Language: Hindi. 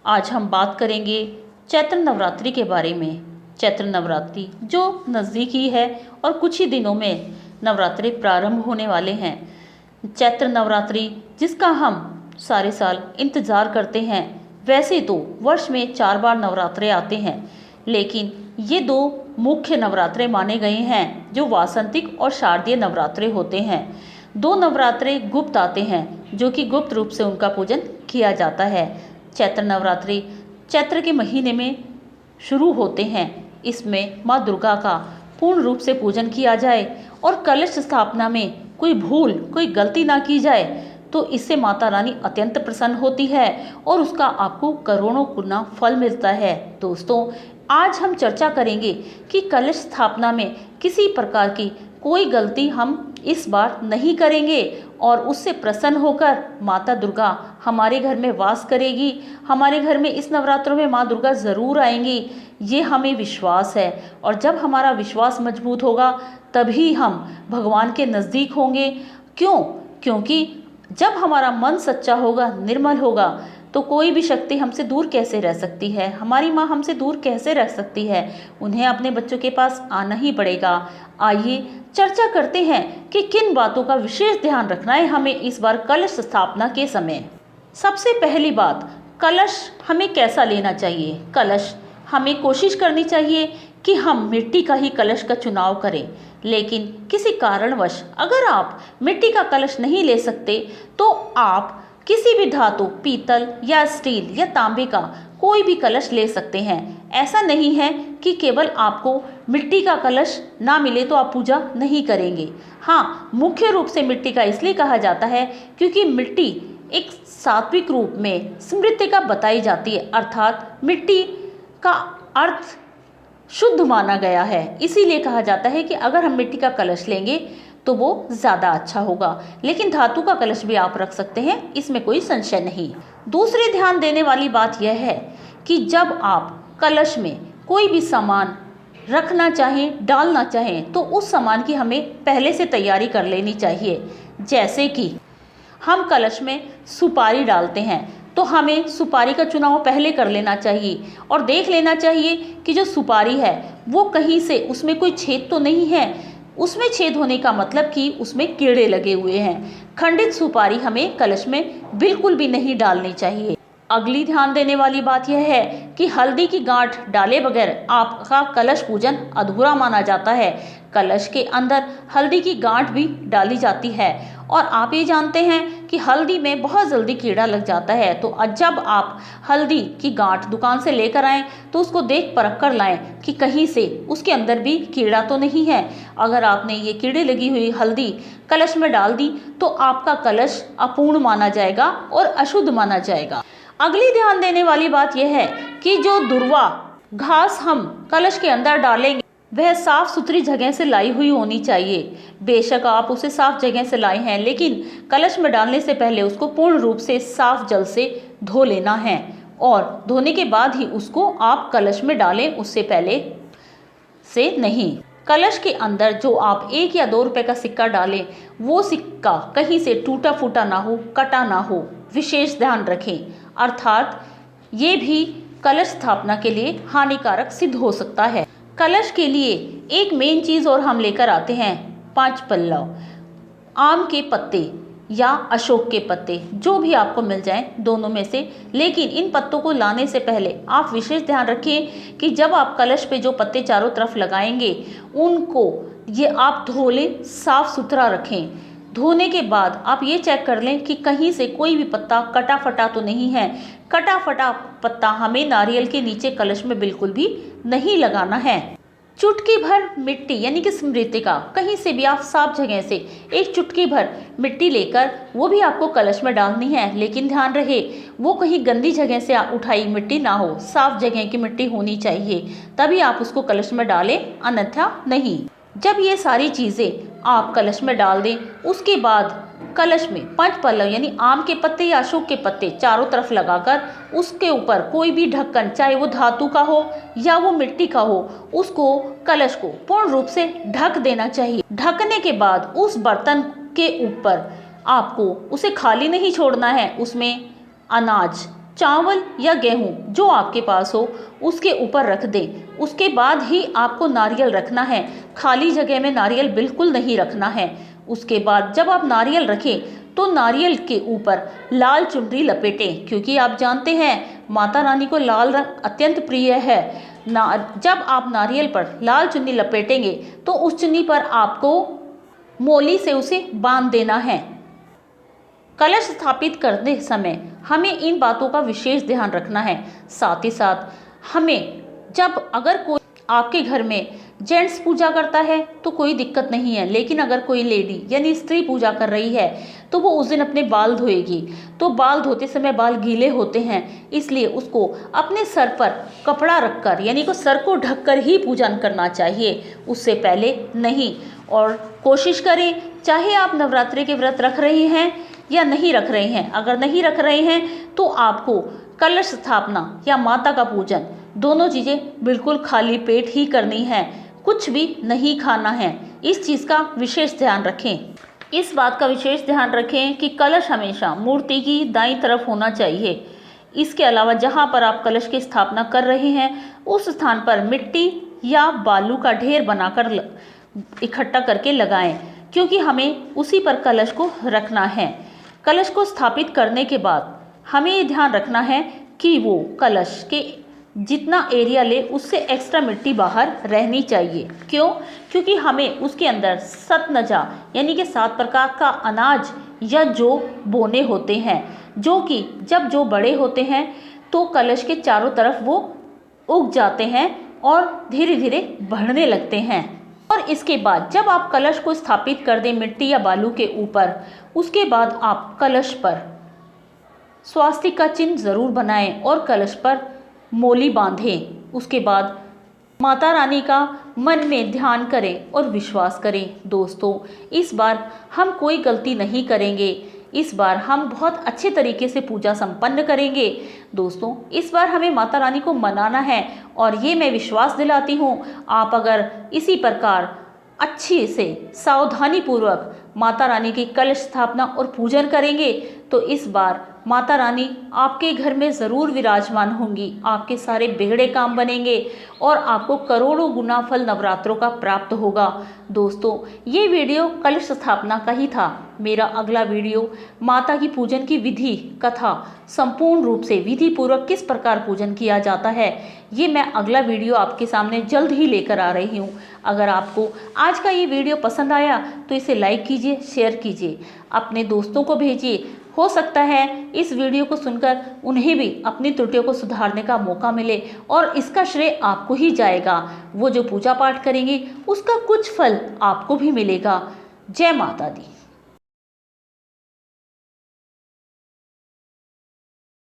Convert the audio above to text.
आज हम बात करेंगे चैत्र नवरात्रि के बारे में। चैत्र नवरात्रि जो नज़दीक ही है और कुछ ही दिनों में नवरात्रि प्रारंभ होने वाले हैं। चैत्र नवरात्रि जिसका हम सारे साल इंतज़ार करते हैं। वैसे तो वर्ष में 4 बार नवरात्रे आते हैं, लेकिन ये 2 मुख्य नवरात्रे माने गए हैं जो वासंतिक और शारदीय नवरात्रे होते हैं। 2 नवरात्रे गुप्त आते हैं जो कि गुप्त रूप से उनका पूजन किया जाता है। चैत्र नवरात्रि चैत्र के महीने में शुरू होते हैं। इसमें माँ दुर्गा का पूर्ण रूप से पूजन किया जाए और कलश स्थापना में कोई भूल कोई गलती ना की जाए तो इससे माता रानी अत्यंत प्रसन्न होती है और उसका आपको करोड़ों गुना फल मिलता है। दोस्तों, आज हम चर्चा करेंगे कि कलश स्थापना में किसी प्रकार की कोई गलती हम इस बार नहीं करेंगे और उससे प्रसन्न होकर माता दुर्गा हमारे घर में वास करेगी। हमारे घर में इस नवरात्रों में माँ दुर्गा ज़रूर आएंगी, ये हमें विश्वास है। और जब हमारा विश्वास मजबूत होगा तभी हम भगवान के नज़दीक होंगे। क्योंकि जब हमारा मन सच्चा होगा, निर्मल होगा, तो कोई भी शक्ति हमसे दूर कैसे रह सकती है। हमारी माँ हमसे दूर कैसे रह सकती है। उन्हें अपने बच्चों के पास आना ही पड़ेगा। आइए चर्चा करते हैं कि किन बातों का विशेष ध्यान रखना है हमें इस बार कलश स्थापना के समय। सबसे पहली बात, कलश हमें कैसा लेना चाहिए। कलश हमें कोशिश करनी चाहिए कि हम मिट्टी का ही कलश का चुनाव करें, लेकिन किसी कारणवश अगर आप मिट्टी का कलश नहीं ले सकते तो आप किसी भी धातु, पीतल या स्टील या तांबे का कोई भी कलश ले सकते हैं। ऐसा नहीं है कि केवल आपको मिट्टी का कलश ना मिले तो आप पूजा नहीं करेंगे। हाँ, मुख्य रूप से मिट्टी का इसलिए कहा जाता है क्योंकि मिट्टी एक सात्विक रूप में स्मृति का बताई जाती है, अर्थात मिट्टी का अर्थ शुद्ध माना गया है। इसीलिए कहा जाता है कि अगर हम मिट्टी का कलश लेंगे तो वो ज़्यादा अच्छा होगा। लेकिन धातु का कलश भी आप रख सकते हैं, इसमें कोई संशय नहीं। दूसरी ध्यान देने वाली बात यह है कि जब आप कलश में कोई भी सामान रखना चाहें, डालना चाहें, तो उस सामान की हमें पहले से तैयारी कर लेनी चाहिए। जैसे कि हम कलश में सुपारी डालते हैं तो हमें सुपारी का चुनाव पहले कर लेना चाहिए और देख लेना चाहिए कि जो सुपारी है वो कहीं से उसमें कोई छेद तो नहीं है। उसमें छेद होने का मतलब कि उसमें कीड़े लगे हुए हैं। खंडित सुपारी हमें कलश में बिल्कुल भी नहीं डालनी चाहिए। अगली ध्यान देने वाली बात यह है कि हल्दी की गांठ डाले बगैर आपका कलश पूजन अधूरा माना जाता है। कलश के अंदर हल्दी की गांठ भी डाली जाती है और आप ये जानते हैं कि हल्दी में बहुत जल्दी कीड़ा लग जाता है। तो जब आप हल्दी की गांठ दुकान से लेकर आएँ तो उसको देख परख कर लाएँ कि कहीं से उसके अंदर भी कीड़ा तो नहीं है। अगर आपने ये कीड़े लगी हुई हल्दी कलश में डाल दी तो आपका कलश अपूर्ण माना जाएगा और अशुद्ध माना जाएगा। अगली ध्यान देने वाली बात यह है कि जो दुर्वा घास हम कलश के अंदर डालेंगे वह साफ सुथरी जगह से लाई हुई होनी चाहिए। बेशक आप उसे साफ जगह से लाए हैं, लेकिन कलश में डालने से पहले उसको पूर्ण रूप से साफ जल से धो लेना है और धोने के बाद ही उसको आप कलश में डालें, उससे पहले से नहीं। कलश के अंदर जो आप 1 या 2 रुपए का सिक्का डालें वो सिक्का कहीं से टूटा फूटा ना हो, कटा ना हो, विशेष ध्यान रखें। अर्थात ये भी कलश स्थापना के लिए हानिकारक सिद्ध हो सकता है। कलश के लिए एक मेन चीज़ और हम लेकर आते हैं 5 पल्लव, आम के पत्ते या अशोक के पत्ते, जो भी आपको मिल जाएं दोनों में से। लेकिन इन पत्तों को लाने से पहले आप विशेष ध्यान रखें कि जब आप कलश पे जो पत्ते चारों तरफ लगाएंगे उनको ये आप धो लें, साफ सुथरा रखें। धोने के बाद आप ये चेक कर लें कि कहीं से कोई भी पत्ता कटा फटा तो नहीं है। कटा फटा पत्ता हमें नारियल के नीचे कलश में बिल्कुल भी नहीं लगाना है। चुटकी भर मिट्टी यानी कि स्मृतिका, कहीं से भी आप साफ जगह से एक चुटकी भर मिट्टी लेकर वो भी आपको कलश में डालनी है। लेकिन ध्यान रहे वो कहीं गंदी जगह से उठाई मिट्टी ना हो, साफ जगह की मिट्टी होनी चाहिए, तभी आप उसको कलश में डालें, अन्यथा नहीं। जब ये सारी चीज़ें आप कलश में डाल दें उसके बाद कलश में 5 पल्लव यानी आम के पत्ते या अशोक के पत्ते चारों तरफ लगाकर उसके ऊपर कोई भी ढक्कन, चाहे वो धातु का हो या वो मिट्टी का हो, उसको कलश को पूर्ण रूप से ढक देना चाहिए। ढकने के बाद उस बर्तन के ऊपर आपको उसे खाली नहीं छोड़ना है। उसमें अनाज, चावल या गेहूं जो आपके पास हो उसके ऊपर रख दें। उसके बाद ही आपको नारियल रखना है, खाली जगह में नारियल बिल्कुल नहीं रखना है। उसके बाद जब आप नारियल रखें तो नारियल के ऊपर लाल चुनरी लपेटें, क्योंकि आप जानते हैं माता रानी को लाल रंग अत्यंत प्रिय है। जब आप नारियल पर लाल चुन्नी लपेटेंगे तो उस चुन्नी पर आपको मोली से उसे बांध देना है। कलश स्थापित करते समय हमें इन बातों का विशेष ध्यान रखना है। साथ ही साथ हमें अगर कोई आपके घर में जेंट्स पूजा करता है तो कोई दिक्कत नहीं है, लेकिन अगर कोई लेडी यानी स्त्री पूजा कर रही है तो वो उस दिन अपने बाल धोएगी। तो बाल धोते समय बाल गीले होते हैं, इसलिए उसको अपने सर पर कपड़ा रखकर यानी कि सर को ढककर ही पूजन करना चाहिए, उससे पहले नहीं। और कोशिश करें, चाहे आप नवरात्रि के व्रत रख रहे हैं या नहीं रख रहे हैं, अगर नहीं रख रहे हैं तो आपको कलश स्थापना या माता का पूजन दोनों चीज़ें बिल्कुल खाली पेट ही करनी है, कुछ भी नहीं खाना है। इस चीज़ का विशेष ध्यान रखें। इस बात का विशेष ध्यान रखें कि कलश हमेशा मूर्ति की दाईं तरफ होना चाहिए। इसके अलावा जहाँ पर आप कलश की स्थापना कर रहे हैं उस स्थान पर मिट्टी या बालू का ढेर बनाकर इकट्ठा करके लगाएं, क्योंकि हमें उसी पर कलश को रखना है। कलश को स्थापित करने के बाद हमें ये ध्यान रखना है कि वो कलश के जितना एरिया ले उससे एक्स्ट्रा मिट्टी बाहर रहनी चाहिए। क्यों? क्योंकि हमें उसके अंदर सतनजा यानी कि 7 प्रकार का अनाज या जौ बोने होते हैं, जो कि जब जो बड़े होते हैं तो कलश के चारों तरफ वो उग जाते हैं और धीरे धीरे बढ़ने लगते हैं। और इसके बाद जब आप कलश को स्थापित कर दें मिट्टी या बालू के ऊपर, उसके बाद आप कलश पर स्वास्तिक का चिन्ह ज़रूर बनाएं और कलश पर मोली बांधें। उसके बाद माता रानी का मन में ध्यान करें और विश्वास करें। दोस्तों, इस बार हम कोई गलती नहीं करेंगे, इस बार हम बहुत अच्छे तरीके से पूजा संपन्न करेंगे। दोस्तों, इस बार हमें माता रानी को मनाना है और ये मैं विश्वास दिलाती हूँ, आप अगर इसी प्रकार अच्छे से सावधानी पूर्वक माता रानी की कलश स्थापना और पूजन करेंगे तो इस बार माता रानी आपके घर में ज़रूर विराजमान होंगी, आपके सारे बिगड़े काम बनेंगे और आपको करोड़ों गुना फल नवरात्रों का प्राप्त होगा। दोस्तों, ये वीडियो कलश स्थापना का ही था। मेरा अगला वीडियो माता की पूजन की विधि कथा संपूर्ण रूप से विधि पूर्वक किस प्रकार पूजन किया जाता है, ये मैं अगला वीडियो आपके सामने जल्द ही लेकर आ रही हूँ। अगर आपको आज का ये वीडियो पसंद आया तो इसे लाइक कीजिए, शेयर कीजिए, अपने दोस्तों को भेजिए। हो सकता है इस वीडियो को सुनकर उन्हें भी अपनी त्रुटियों को सुधारने का मौका मिले और इसका श्रेय आपको ही जाएगा। वो जो पूजा पाठ करेंगे उसका कुछ फल आपको भी मिलेगा। जय माता दी।